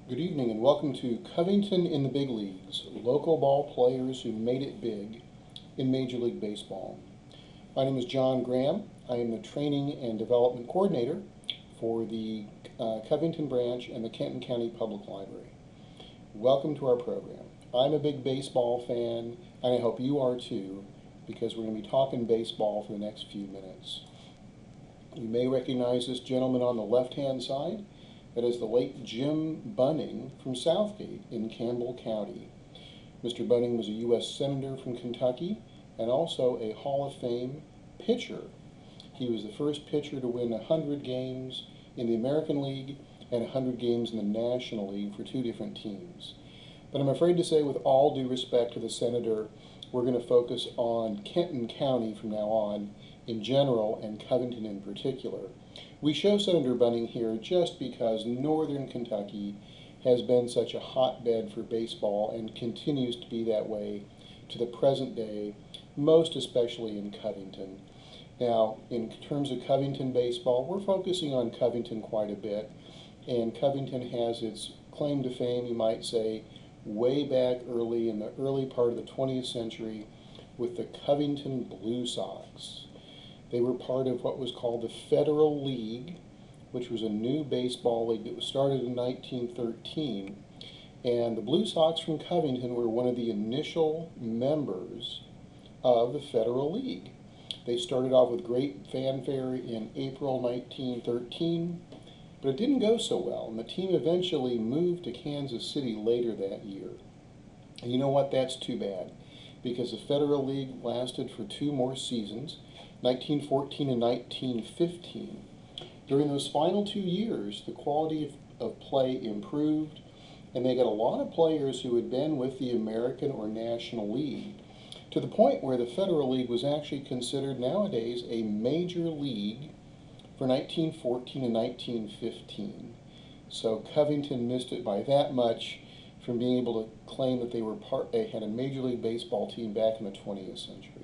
Good evening and welcome to Covington in the Big Leagues, local ball players who made it big in Major League Baseball. My name is John Graham. I am the Training and Development Coordinator for the Covington branch and the Kenton County Public Library. Welcome to our program. I'm a big baseball fan, and I hope you are too, because we're going to be talking baseball for the next few minutes. You may recognize this gentleman on the left-hand side. That is the late Jim Bunning from Southgate in Campbell County. Mr. Bunning was a U.S. Senator from Kentucky and also a Hall of Fame pitcher. He was the first pitcher to win 100 games in the American League and 100 games in the National League for two different teams. But I'm afraid to say, with all due respect to the Senator, we're going to focus on Kenton County from now on in general and Covington in particular. We show Senator Bunning here just because northern Kentucky has been such a hotbed for baseball and continues to be that way to the present day, most especially in Covington. Now, in terms of Covington baseball, we're focusing on Covington quite a bit, and Covington has its claim to fame, you might say, way back early in the early part of the 20th century with the Covington Blue Sox. They were part of what was called the Federal League, which was a new baseball league that was started in 1913. And the Blue Sox from Covington were one of the initial members of the Federal League. They started off with great fanfare in April 1913, but it didn't go so well, and the team eventually moved to Kansas City later that year. And you know what? That's too bad, because the Federal League lasted for two more seasons, 1914 and 1915. During those final 2 years, the quality of play improved, and they got a lot of players who had been with the American or National League, to the point where the Federal League was actually considered nowadays a major league for 1914 and 1915. So Covington missed it by that much from being able to claim that they had a Major League Baseball team back in the 20th century.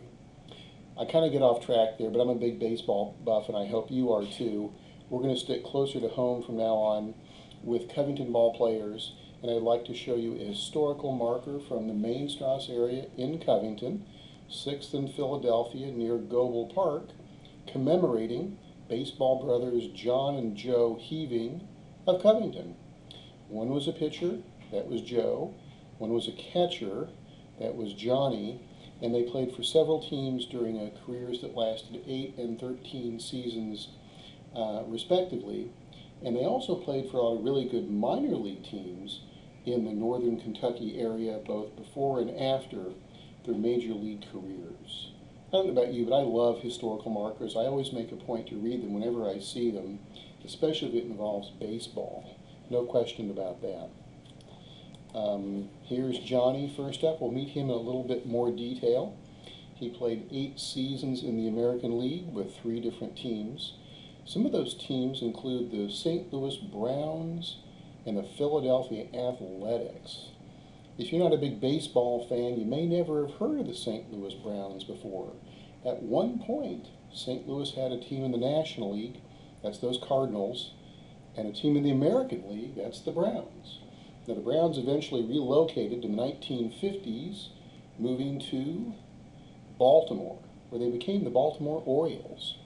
I kind of get off track there, but I'm a big baseball buff, and I hope you are too. We're going to stick closer to home from now on with Covington ball players, and I'd like to show you a historical marker from the Main Strasse area in Covington, 6th and Philadelphia near Goebel Park, commemorating baseball brothers John and Joe Heving of Covington. One was a pitcher, that was Joe. One was a catcher, that was Johnny. And they played for several teams during careers that lasted 8 and 13 seasons, respectively. And they also played for a lot of really good minor league teams in the northern Kentucky area, both before and after their major league careers. I don't know about you, but I love historical markers. I always make a point to read them whenever I see them, especially if it involves baseball. No question about that. Here's Johnny first up. We'll meet him in a little bit more detail. He played 8 seasons in the American League with 3 different teams. Some of those teams include the St. Louis Browns and the Philadelphia Athletics. If you're not a big baseball fan, you may never have heard of the St. Louis Browns before. At one point, St. Louis had a team in the National League, that's those Cardinals, and a team in the American League, that's the Browns. Now, the Browns eventually relocated in the 1950s, moving to Baltimore, where they became the Baltimore Orioles.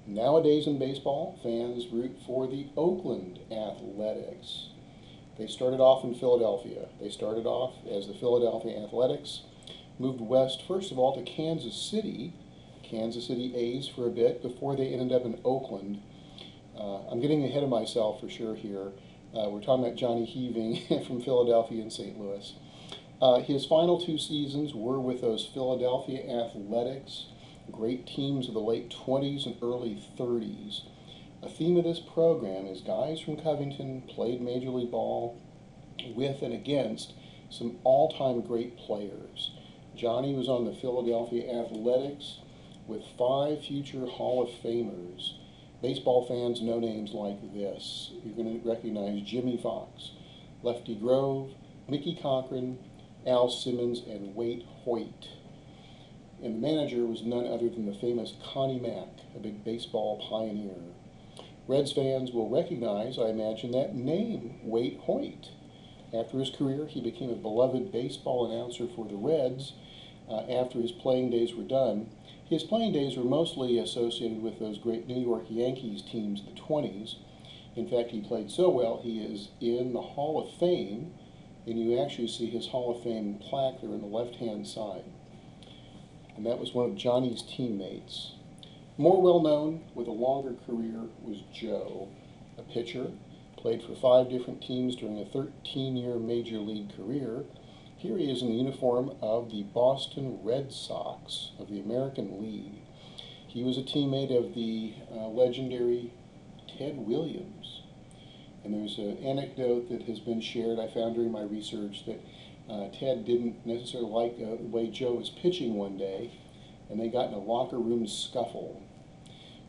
Nowadays in baseball, fans root for the Oakland Athletics. They started off in Philadelphia. They started off as the Philadelphia Athletics, moved west, first of all, to Kansas City A's for a bit, before they ended up in Oakland. I'm getting ahead of myself for sure here. We're talking about Johnnie Heving from Philadelphia and St. Louis. His final 2 seasons were with those Philadelphia Athletics, great teams of the late 20s and early 30s. A theme of this program is guys from Covington played Major League Ball with and against some all-time great players. Johnny was on the Philadelphia Athletics with 5 future Hall of Famers. Baseball fans know names like this. You're going to recognize Jimmy Fox, Lefty Grove, Mickey Cochran, Al Simmons, and Waite Hoyt. And the manager was none other than the famous Connie Mack, a big baseball pioneer. Reds fans will recognize, I imagine, that name, Waite Hoyt. After his career, he became a beloved baseball announcer for the Reds after his playing days were done. His playing days were mostly associated with those great New York Yankees teams of the 20s. In fact, he played so well, he is in the Hall of Fame, and you actually see his Hall of Fame plaque there on the left-hand side. And that was one of Johnny's teammates. More well-known, with a longer career, was Joe, a pitcher, played for 5 different teams during a 13-year Major League career. Here he is in the uniform of the Boston Red Sox of the American League. He was a teammate of the legendary Ted Williams. And there's an anecdote that has been shared, I found during my research, that Ted didn't necessarily like the way Joe was pitching one day, and they got in a locker room scuffle.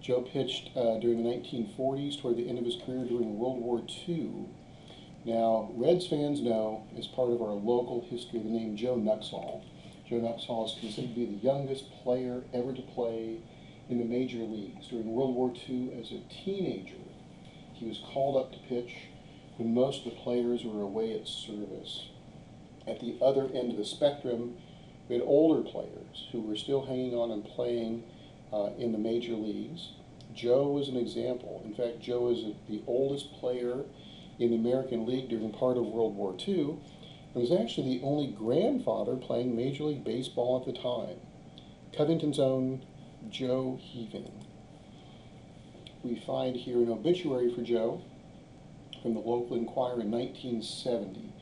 Joe pitched during the 1940s toward the end of his career during World War II. Now, Reds fans know, as part of our local history, the name Joe Nuxhall. Joe Nuxhall is considered to be the youngest player ever to play in the major leagues. During World War II, as a teenager, he was called up to pitch when most of the players were away at service. At the other end of the spectrum, we had older players who were still hanging on and playing in the major leagues. Joe was an example. In fact, Joe is the oldest player in the American League during part of World War II, and was actually the only grandfather playing Major League Baseball at the time. Covington's own Joe Heving. We find here an obituary for Joe from the local Enquirer in 1970.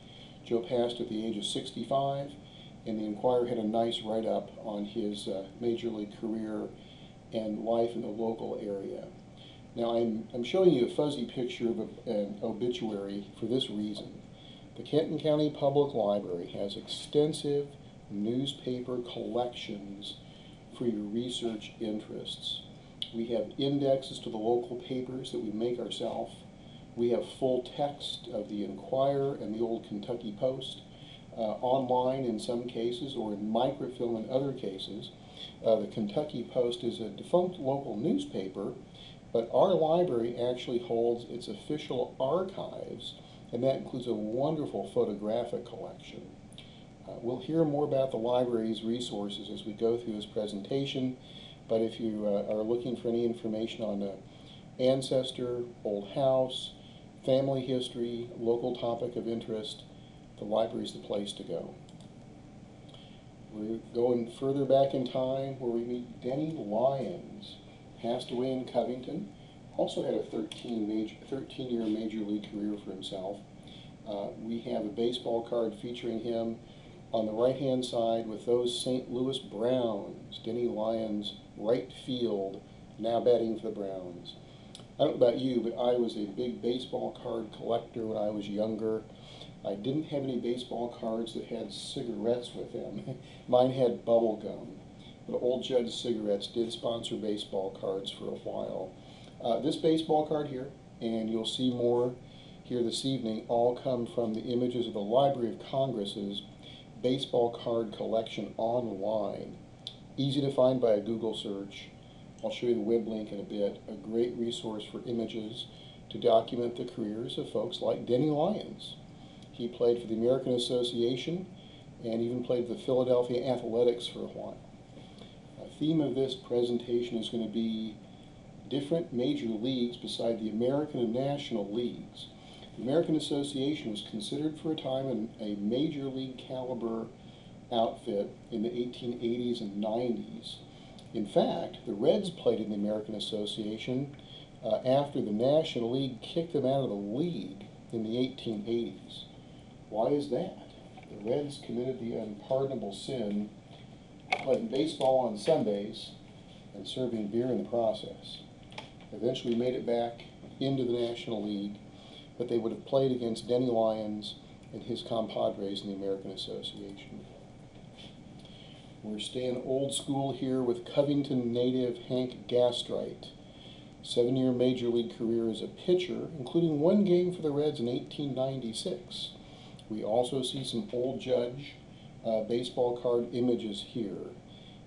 Joe passed at the age of 65, and the Enquirer had a nice write-up on his Major League career and life in the local area. Now, I'm showing you a fuzzy picture of an obituary for this reason. The Kenton County Public Library has extensive newspaper collections for your research interests. We have indexes to the local papers that we make ourselves. We have full text of the Enquirer and the old Kentucky Post, online in some cases, or in microfilm in other cases. The Kentucky Post is a defunct local newspaper, but our library actually holds its official archives, and that includes a wonderful photographic collection. We'll hear more about the library's resources as we go through this presentation, but if you are looking for any information on ancestor, old house, family history, local topic of interest, the library is the place to go. We're going further back in time where we meet Denny Lyons. Passed away in Covington, also had a 13-year Major League career for himself. We have a baseball card featuring him on the right-hand side with those St. Louis Browns. Denny Lyons, right field, now batting for the Browns. I don't know about you, but I was a big baseball card collector when I was younger. I didn't have any baseball cards that had cigarettes with them. Mine had bubble gum. But Old Judd's Cigarettes did sponsor baseball cards for a while. This baseball card here, and you'll see more here this evening, all come from the images of the Library of Congress's baseball card collection online. Easy to find by a Google search. I'll show you the web link in a bit. A great resource for images to document the careers of folks like Denny Lyons. He played for the American Association and even played for the Philadelphia Athletics for a while. The theme of this presentation is going to be different major leagues beside the American and National Leagues. The American Association was considered for a time a major league caliber outfit in the 1880s and 90s. In fact, the Reds played in the American Association after the National League kicked them out of the league in the 1880s. Why is that? The Reds committed the unpardonable sin playing baseball on Sundays and serving beer in the process. Eventually made it back into the National League, but they would have played against Denny Lyons and his compadres in the American Association. We're staying old school here with Covington native Hank Gastright. 7-year Major League career as a pitcher, including 1 game for the Reds in 1896. We also see some old Judge baseball card images here.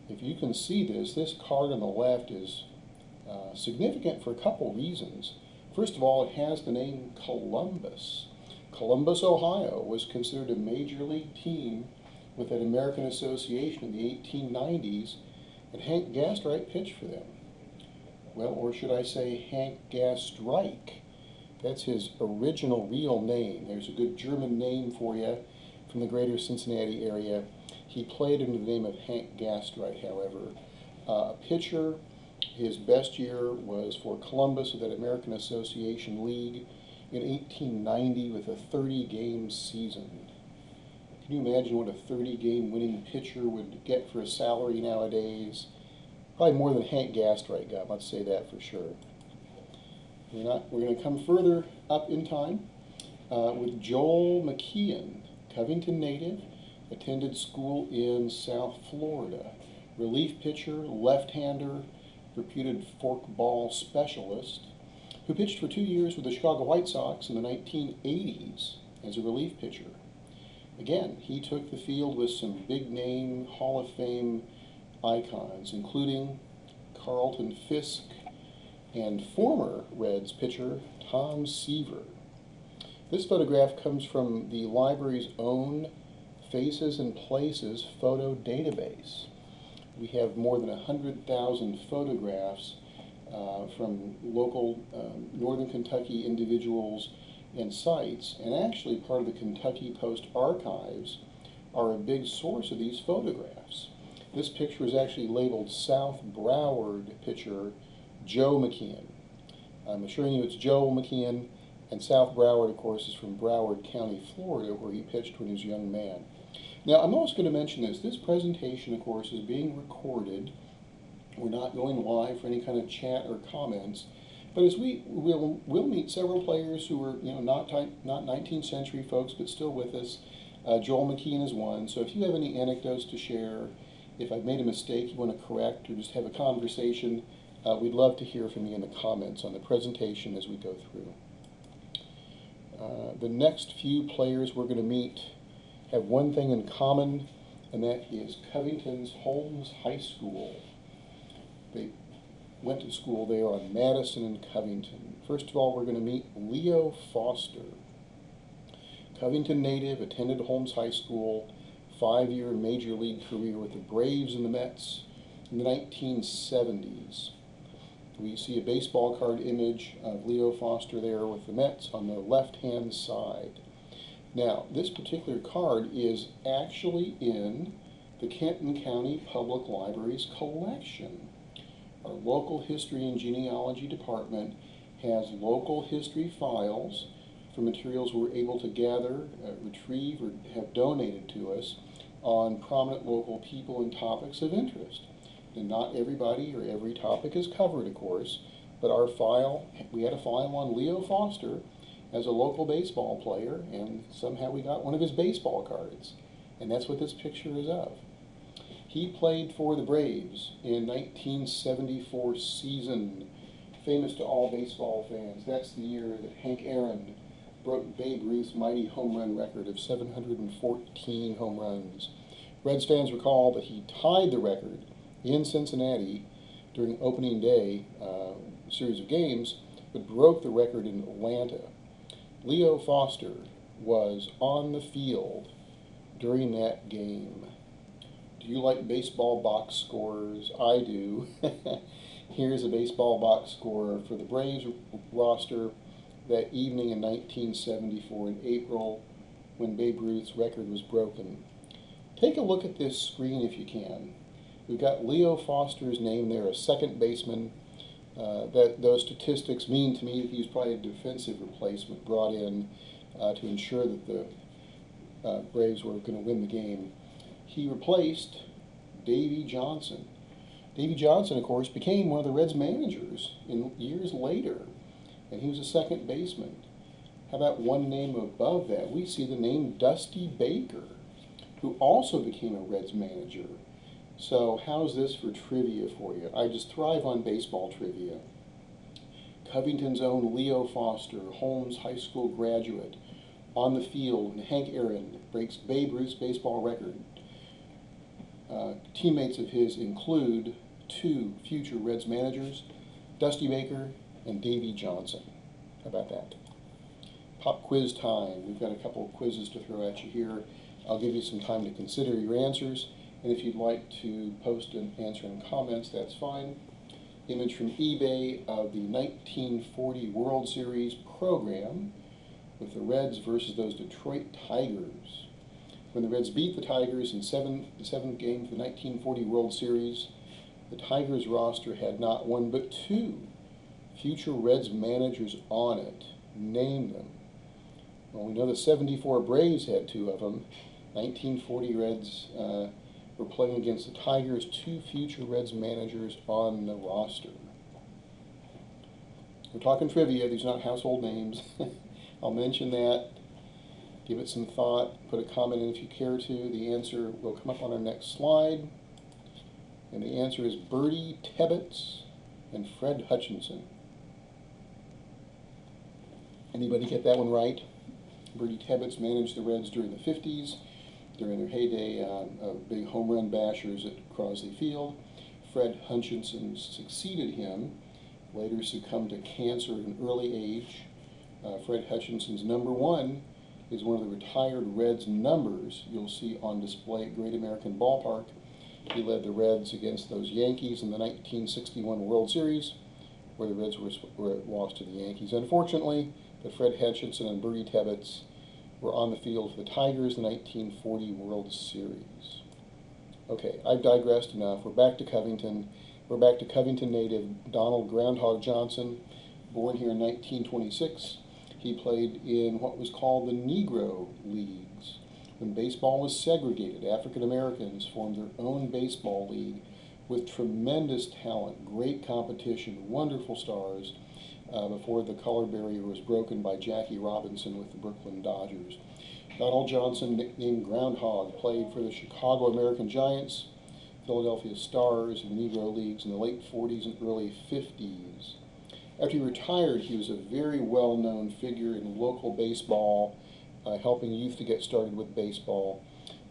If you can see this card on the left is significant for a couple reasons. First of all, it has the name Columbus. Columbus, Ohio was considered a major league team with an American Association in the 1890s, and Hank Gastright pitched for them. Well, or should I say Hank Gastrike? That's his original real name. There's a good German name for you from the greater Cincinnati area. He played under the name of Hank Gastright, however. A pitcher, his best year was for Columbus of that American Association League in 1890 with a 30-game season. Can you imagine what a 30-game winning pitcher would get for a salary nowadays? Probably more than Hank Gastright got, let's say that for sure. We're going to come further up in time with Joel McKeon, Covington native, attended school in South Florida. Relief pitcher, left-hander, reputed forkball specialist, who pitched for 2 years with the Chicago White Sox in the 1980s as a relief pitcher. Again, he took the field with some big-name Hall of Fame icons, including Carlton Fisk and former Reds pitcher Tom Seaver. This photograph comes from the library's own Faces and Places photo database. We have more than 100,000 photographs from local Northern Kentucky individuals and sites, and actually part of the Kentucky Post archives are a big source of these photographs. This picture is actually labeled South Broward pitcher Joe McKeon. I'm assuring you it's Joel McKeon, and South Broward, of course, is from Broward County, Florida, where he pitched when he was a young man. Now, I'm also going to mention this. This presentation, of course, is being recorded. We're not going live for any kind of chat or comments. But as we'll meet several players who were, not 19th century folks, but still with us. Joel McKeon is one. So if you have any anecdotes to share, if I've made a mistake you want to correct or just have a conversation, we'd love to hear from you in the comments on the presentation as we go through. The next few players we're going to meet have one thing in common, and that is Covington's Holmes High School. They went to school there on Madison and Covington. First of all, we're going to meet Leo Foster. Covington native, attended Holmes High School, 5-year major league career with the Braves and the Mets in the 1970s. We see a baseball card image of Leo Foster there with the Mets on the left-hand side. Now, this particular card is actually in the Kenton County Public Library's collection. Our local history and genealogy department has local history files for materials we're able to gather, retrieve, or have donated to us on prominent local people and topics of interest. And not everybody or every topic is covered, of course, but our file, we had a file on Leo Foster as a local baseball player, and somehow we got one of his baseball cards. And that's what this picture is of. He played for the Braves in 1974 season, famous to all baseball fans. That's the year that Hank Aaron broke Babe Ruth's mighty home run record of 714 home runs. Reds fans recall that he tied the record in Cincinnati during opening day series of games, but broke the record in Atlanta. Leo Foster was on the field during that game. Do you like baseball box scores? I do. Here's a baseball box score for the Braves roster that evening in 1974 in April when Babe Ruth's record was broken. Take a look at this screen if you can. We've got Leo Foster's name there, a second baseman. Those statistics mean to me that he was probably a defensive replacement brought in to ensure that the Braves were going to win the game. He replaced Davey Johnson. Davey Johnson, of course, became one of the Reds' managers years later, and he was a second baseman. How about one name above that? We see the name Dusty Baker, who also became a Reds manager. So how's this for trivia for you? I just thrive on baseball trivia. Covington's own Leo Foster, Holmes High School graduate, on the field, and Hank Aaron breaks Babe Ruth's baseball record. Teammates of his include 2 future Reds managers, Dusty Baker and Davey Johnson. How about that? Pop quiz time. We've got a couple of quizzes to throw at you here. I'll give you some time to consider your answers, and if you'd like to post an answer in comments, that's fine. Image from eBay of the 1940 World Series program with the Reds versus those Detroit Tigers. When the Reds beat the Tigers in the seventh game of the 1940 World Series, the Tigers roster had not one but two future Reds managers on it. Name them. Well, we know the 74 Braves had two of them. 1940 Reds were playing against the Tigers, two future Reds managers on the roster. We're talking trivia, these are not household names. I'll mention that. Give it some thought. Put a comment in if you care to. The answer will come up on our next slide. And the answer is Bertie Tebbetts and Fred Hutchinson. Anybody get that one right? Bertie Tebbetts managed the Reds during the 50s, during their heyday of big home run bashers at Crosley Field. Fred Hutchinson succeeded him, later succumbed to cancer at an early age. Fred Hutchinson's number 1 is one of the retired Reds numbers you'll see on display at Great American Ballpark. He led the Reds against those Yankees in the 1961 World Series, where the Reds were lost to the Yankees. Unfortunately, but Fred Hutchinson and Bertie Tebbetts were on the field for the Tigers in the 1940 World Series. Okay, I've digressed enough. We're back to Covington. We're back to Covington native Donald Groundhog Johnson, born here in 1926. He played in what was called the Negro Leagues. When baseball was segregated, African Americans formed their own baseball league with tremendous talent, great competition, wonderful stars, before the color barrier was broken by Jackie Robinson with the Brooklyn Dodgers. Donald Johnson, nicknamed Groundhog, played for the Chicago American Giants, Philadelphia Stars, and Negro Leagues in the late 40s and early 50s. After he retired, he was a very well-known figure in local baseball, helping youth to get started with baseball.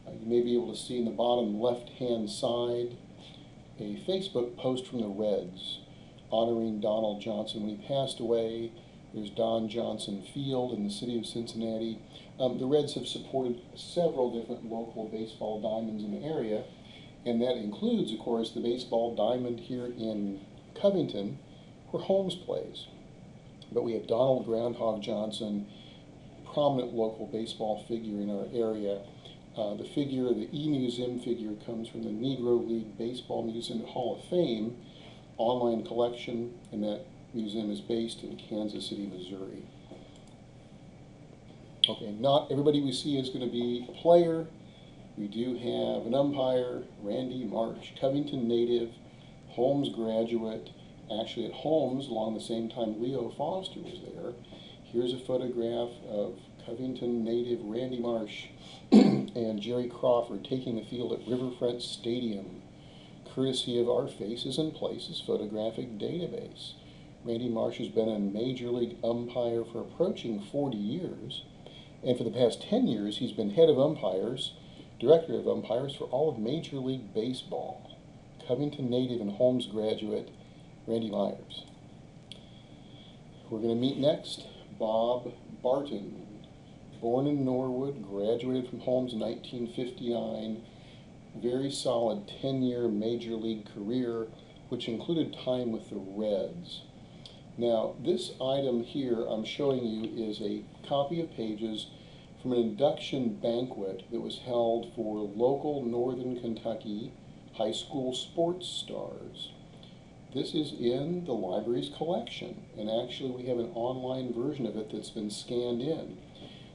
You may be able to see in the bottom left-hand side a Facebook post from the Reds honoring Donald Johnson. When he passed away, there's Don Johnson Field in the city of Cincinnati. The Reds have supported several different local baseball diamonds in the area, and that includes, of course, the baseball diamond here in Covington, where Holmes plays. But we have Donald Groundhog Johnson, prominent local baseball figure in our area. The figure, the E-Museum figure, comes from the Negro League Baseball Museum Hall of Fame online collection, and that museum is based in Kansas City, Missouri. Okay, not everybody we see is going to be a player. We do have an umpire, Randy Marsh, Covington native, Holmes graduate. Actually at Holmes, along the same time Leo Foster was there. Here's a photograph of Covington native Randy Marsh and Jerry Crawford taking the field at Riverfront Stadium, courtesy of our Faces and Places photographic database. Randy Marsh has been a major league umpire for approaching 40 years, and for the past 10 years he's been head of umpires, director of umpires for all of Major League Baseball. Covington native and Holmes graduate Randy Myers. We're going to meet next Bob Barton, born in Norwood, graduated from Holmes in 1959. Very solid 10-year major league career, which included time with the Reds. Now, this item here I'm showing you is a copy of pages from an induction banquet that was held for local Northern Kentucky high school sports stars. This is in the library's collection, and actually we have an online version of it that's been scanned in.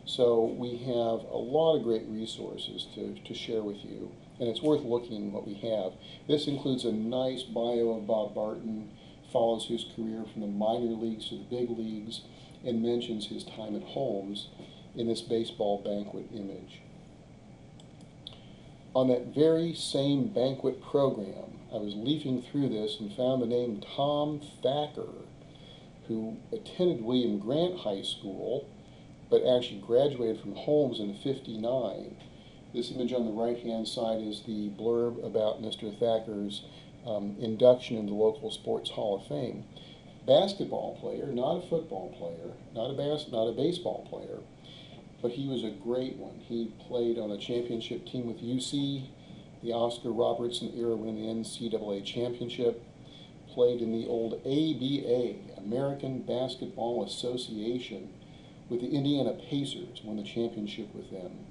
So we have a lot of great resources to share with you, and it's worth looking what we have. This includes a nice bio of Bob Barton, follows his career from the minor leagues to the big leagues, and mentions his time at Holmes in this baseball banquet image. On that very same banquet program, I was leafing through this and found the name Tom Thacker, who attended William Grant High School, but actually graduated from Holmes in '59. This image on the right-hand side is the blurb about Mr. Thacker's induction into the local Sports Hall of Fame. basketball player, not a football player, not a baseball player, but he was a great one. He played on a championship team with UC, the Oscar Robertson era, winning the NCAA championship, played in the old ABA, American Basketball Association, with the Indiana Pacers, won the championship with them.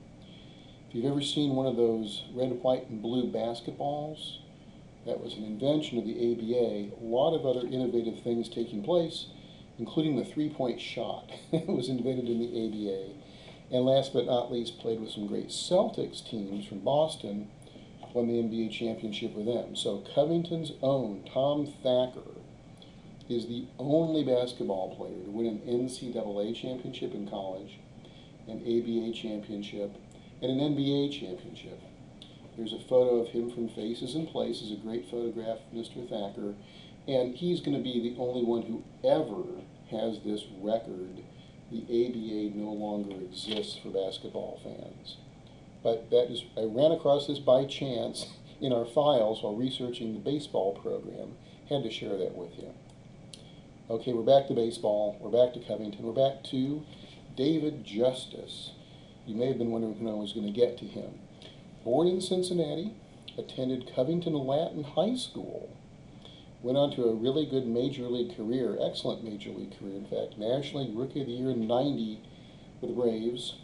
If you've ever seen one of those red, white, and blue basketballs, that was an invention of the ABA. A lot of other innovative things taking place, including the three-point shot. It was invented in the ABA. And last but not least, played with some great Celtics teams from Boston, won the NBA championship with them. So Covington's own Tom Thacker is the only basketball player to win an NCAA championship in college, an ABA championship, and an NBA championship. There's a photo of him from Faces and Places, a great photograph of Mr. Thacker, and he's going to be the only one who ever has this record. The ABA no longer exists for basketball fans. But I ran across this by chance in our files while researching the baseball program. Had to share that with you. Okay, we're back to baseball. We're back to Covington. We're back to David Justice. You may have been wondering when I was going to get to him. Born in Cincinnati, attended Covington Latin High School, went on to a really good major league career, excellent major league career, in fact, National League Rookie of the Year in '90 with the Braves,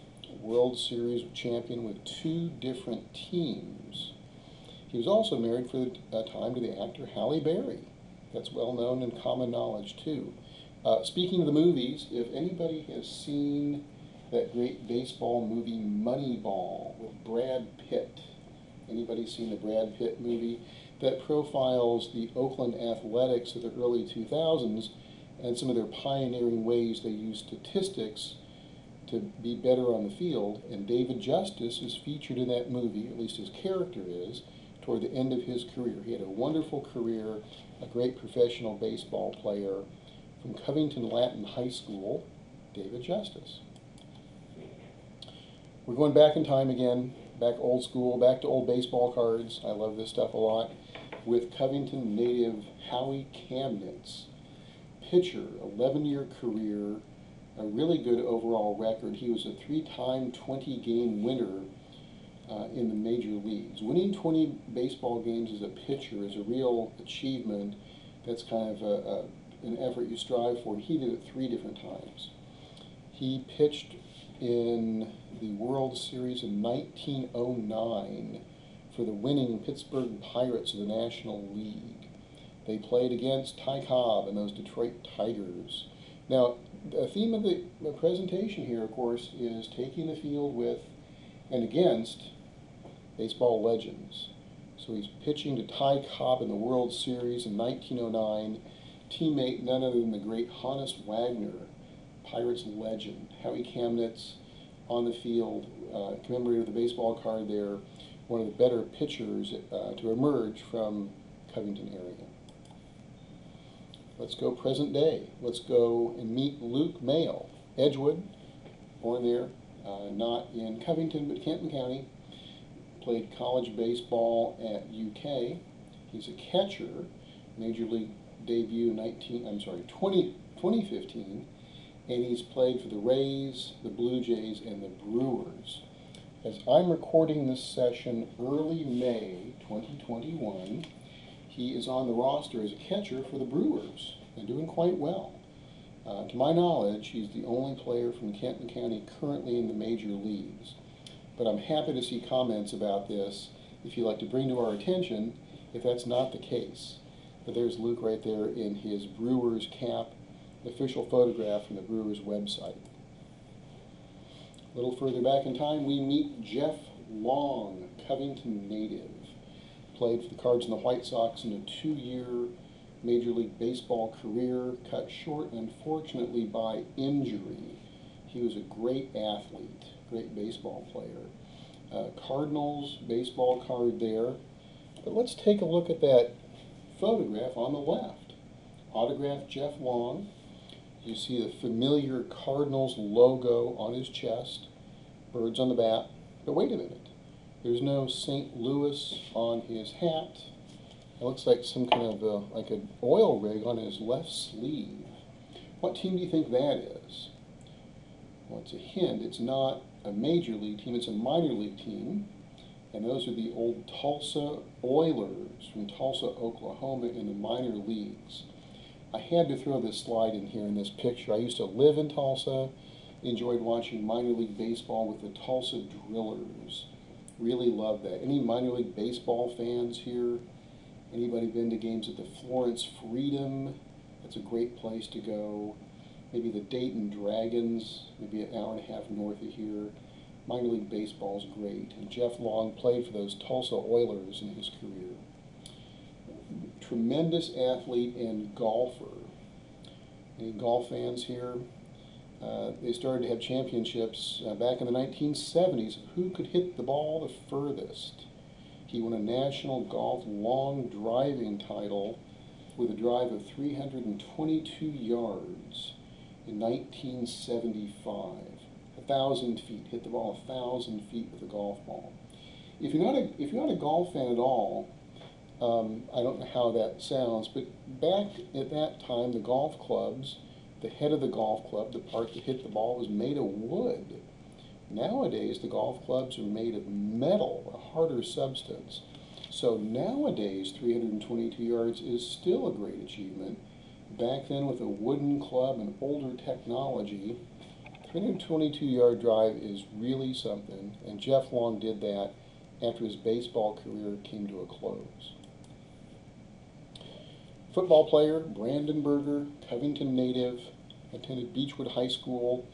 World Series champion with 2 different teams. He was also married for a time to the actor Halle Berry. That's well known and common knowledge too. Speaking of the movies, if anybody has seen that great baseball movie Moneyball with Brad Pitt. Anybody seen the Brad Pitt movie? That profiles the Oakland Athletics of the early 2000s and some of their pioneering ways they use statistics to be better on the field. And David Justice is featured in that movie, at least his character is, toward the end of his career. He had a wonderful career, a great professional baseball player. From Covington Latin High School, David Justice. We're going back in time again, back old school, back to old baseball cards. I love this stuff a lot. With Covington native Howie Camnitz. Pitcher, 11-year career, a really good overall record. He was a 3-time 20-game winner in the major leagues. Winning 20 baseball games as a pitcher is a real achievement. That's kind of an effort you strive for, and he did it 3 different times. He pitched in the World Series in 1909 for the winning Pittsburgh Pirates of the National League. They played against Ty Cobb and those Detroit Tigers. Now, the theme of the presentation here, of course, is taking the field with and against baseball legends. So he's pitching to Ty Cobb in the World Series in 1909, teammate none other than the great Honus Wagner, Pirates legend. Howie Camnitz on the field, commemorated with a baseball card there, one of the better pitchers to emerge from Covington area. Let's go present day. Let's go and meet Luke Maile, Edgewood, born there, not in Covington but Kenton County. Played college baseball at UK. He's a catcher, major league debut 2015. And he's played for the Rays, the Blue Jays, and the Brewers. As I'm recording this session early May 2021, he is on the roster as a catcher for the Brewers and doing quite well. To my knowledge, he's the only player from Kenton County currently in the major leagues. But I'm happy to see comments about this if you'd like to bring to our attention if that's not the case. But there's Luke right there in his Brewers cap, official photograph from the Brewers website. A little further back in time, we meet Jeoff Long, Covington native. Played for the Cards and the White Sox in a 2-year Major League Baseball career, cut short, unfortunately, by injury. He was a great athlete, great baseball player. Cardinals baseball card there. But let's take a look at that photograph on the left. Autographed Jeoff Long. You see the familiar Cardinals logo on his chest, birds on the bat. But wait a minute, there's no St. Louis on his hat. It looks like some kind of like an oil rig on his left sleeve. What team do you think that is? Well, it's a hint. It's not a major league team. It's a minor league team. And those are the old Tulsa Oilers from Tulsa, Oklahoma in the minor leagues. I had to throw this slide in here in this picture. I used to live in Tulsa, enjoyed watching minor league baseball with the Tulsa Drillers. Really loved that. Any minor league baseball fans here? Anybody been to games at the Florence Freedom? That's a great place to go. Maybe the Dayton Dragons, maybe an hour and a half north of here. Minor league baseball is great. And Jeoff Long played for those Tulsa Oilers in his career. Tremendous athlete and golfer. Any golf fans here? They started to have championships back in the 1970s. Who could hit the ball the furthest? He won a national golf long driving title with a drive of 322 yards in 1975. 1,000 feet. Hit the ball 1,000 feet with a golf ball. If you're not a golf fan at all, I don't know how that sounds, but back at that time, the golf clubs, the head of the golf club, the part that hit the ball, was made of wood. Nowadays, the golf clubs are made of metal, a harder substance. So nowadays, 322 yards is still a great achievement. Back then, with a wooden club and older technology, 322-yard drive is really something, and Jeoff Long did that after his baseball career came to a close. Football player, Berger, Covington native, attended Beechwood High School.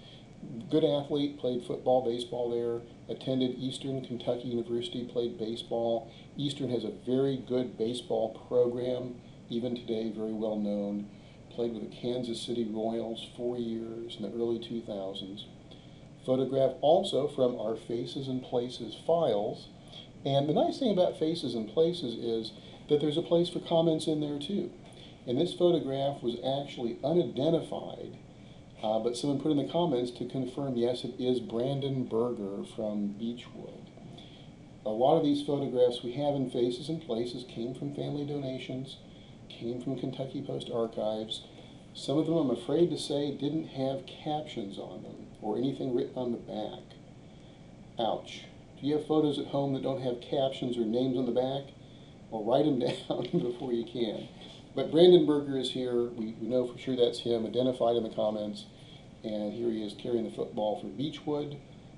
Good athlete, played football, baseball there, attended Eastern Kentucky University, played baseball. Eastern has a very good baseball program, even today, very well known. Played with the Kansas City Royals 4 years in the early 2000s. Photograph also from our Faces and Places files. And the nice thing about Faces and Places is that there's a place for comments in there too. And this photograph was actually unidentified, but someone put in the comments to confirm, yes, it is Berger from Beechwood. A lot of these photographs we have in Faces and Places came from family donations, came from Kentucky Post Archives. Some of them, I'm afraid to say, didn't have captions on them or anything written on the back. Ouch. Do you have photos at home that don't have captions or names on the back? Well, write them down before you can. But Berger is here. We know for sure that's him, identified in the comments. And here he is carrying the football for Beechwood.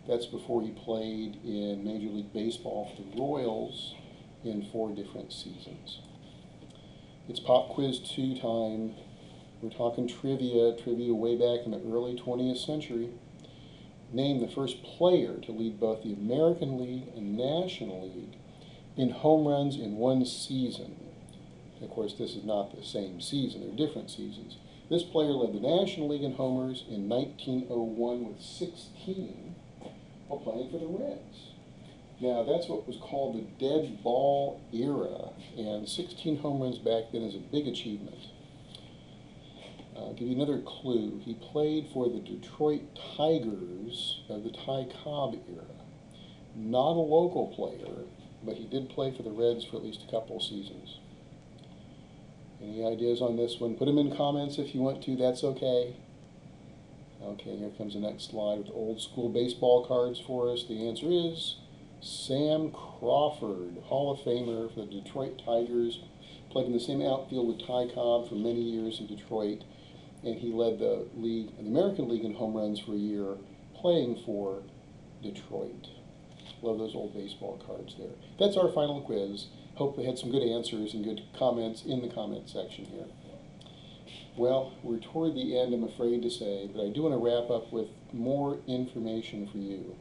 That's before he played in Major League Baseball for the Royals in 4 different seasons. It's Pop Quiz 2 time. We're talking trivia way back in the early 20th century. Name the first player to lead both the American League and National League in home runs in one season. Of course, this is not the same season. They're different seasons. This player led the National League in homers in 1901 with 16 while playing for the Reds. Now, that's what was called the dead ball era, and 16 home runs back then is a big achievement. I'll give you another clue. He played for the Detroit Tigers of the Ty Cobb era. Not a local player, but he did play for the Reds for at least a couple seasons. Any ideas on this one? Put them in comments if you want to, that's okay. Okay, here comes the next slide with old school baseball cards for us. The answer is Sam Crawford, Hall of Famer for the Detroit Tigers. Played in the same outfield with Ty Cobb for many years in Detroit, and he led the league, the American League in home runs for a year, playing for Detroit. Love those old baseball cards there. That's our final quiz. Hope we had some good answers and good comments in the comment section here. Well, we're toward the end, I'm afraid to say, but I do want to wrap up with more information for you.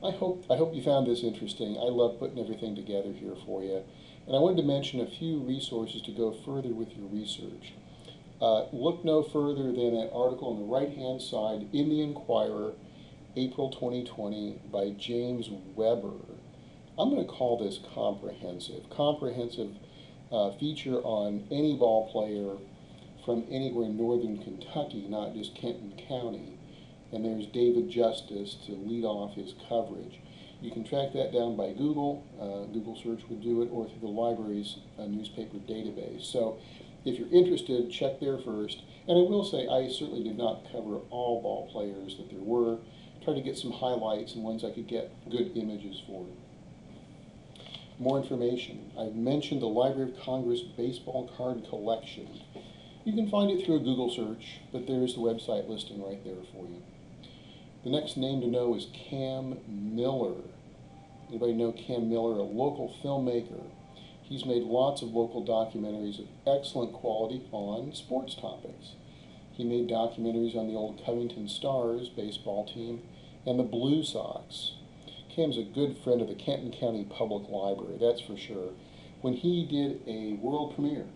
I hope you found this interesting. I love putting everything together here for you. And I wanted to mention a few resources to go further with your research. Look no further than that article on the right-hand side in the Inquirer, April 2020, by James Weber. I'm going to call this comprehensive. Comprehensive feature on any ball player from anywhere in northern Kentucky, not just Kenton County. And there's David Justice to lead off his coverage. You can track that down by Google. Google search would do it, or through the library's newspaper database. So if you're interested, check there first. And I will say, I certainly did not cover all ball players that there were. Tried to get some highlights and ones I could get good images for. More information. I've mentioned the Library of Congress baseball card collection. You can find it through a Google search, but there's the website listing right there for you. The next name to know is Cam Miller. Anybody know Cam Miller, a local filmmaker? He's made lots of local documentaries of excellent quality on sports topics. He made documentaries on the old Covington Stars baseball team and the Blue Sox. Cam's a good friend of the Canton County Public Library, that's for sure. When he did a world premiere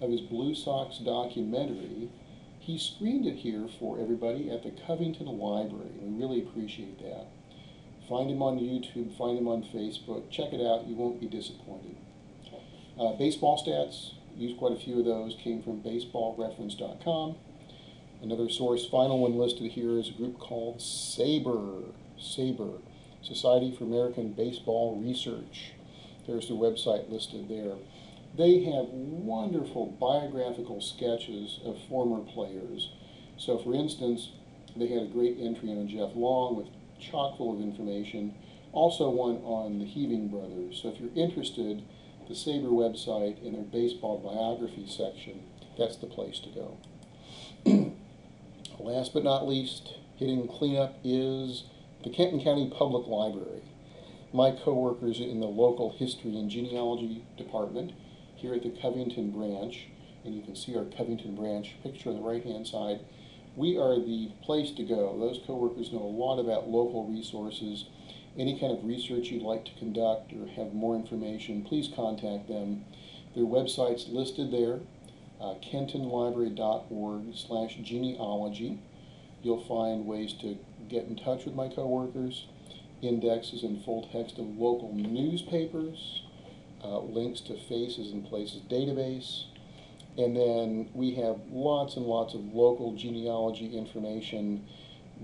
of his Blue Sox documentary, he screened it here for everybody at the Covington Library. We really appreciate that. Find him on YouTube, find him on Facebook, check it out, you won't be disappointed. Baseball stats, used quite a few of those, came from baseballreference.com. Another source, final one listed here, is a group called SABRE, Society for American Baseball Research. There's the website listed there. They have wonderful biographical sketches of former players. So for instance, they had a great entry on Jeoff Long with chock full of information. Also one on the Heving brothers. So if you're interested, the SABRE website in their baseball biography section, that's the place to go. Last but not least, hitting cleanup is the Canton County Public Library. My co-workers in the local history and genealogy department here at the Covington branch, and you can see our Covington branch picture on the right-hand side, we are the place to go. Those co-workers know a lot about local resources. Any kind of research you'd like to conduct or have more information, please contact them. Their website's listed there, kentonlibrary.org/genealogy. You'll find ways to get in touch with my coworkers, indexes and full text of local newspapers, links to Faces and Places database, and then we have lots and lots of local genealogy information,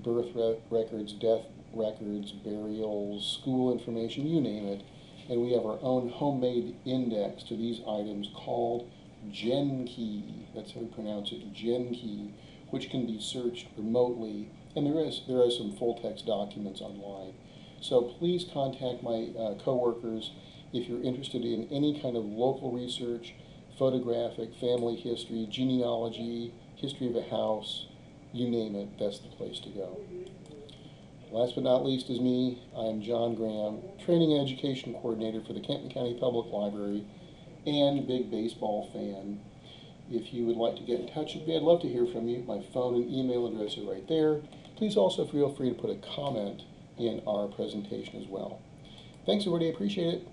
birth records, death records, burials, school information, you name it. And we have our own homemade index to these items called GenKey. That's how we pronounce it, GenKey, which can be searched remotely. And there are some full-text documents online. So please contact my coworkers if you're interested in any kind of local research, photographic, family history, genealogy, history of a house, you name it, that's the place to go. Last but not least is me. I am John Graham, Training and Education Coordinator for the Canton County Public Library and big baseball fan. If you would like to get in touch with me, I'd love to hear from you. My phone and email address are right there. Please also feel free to put a comment in our presentation as well. Thanks everybody, I appreciate it.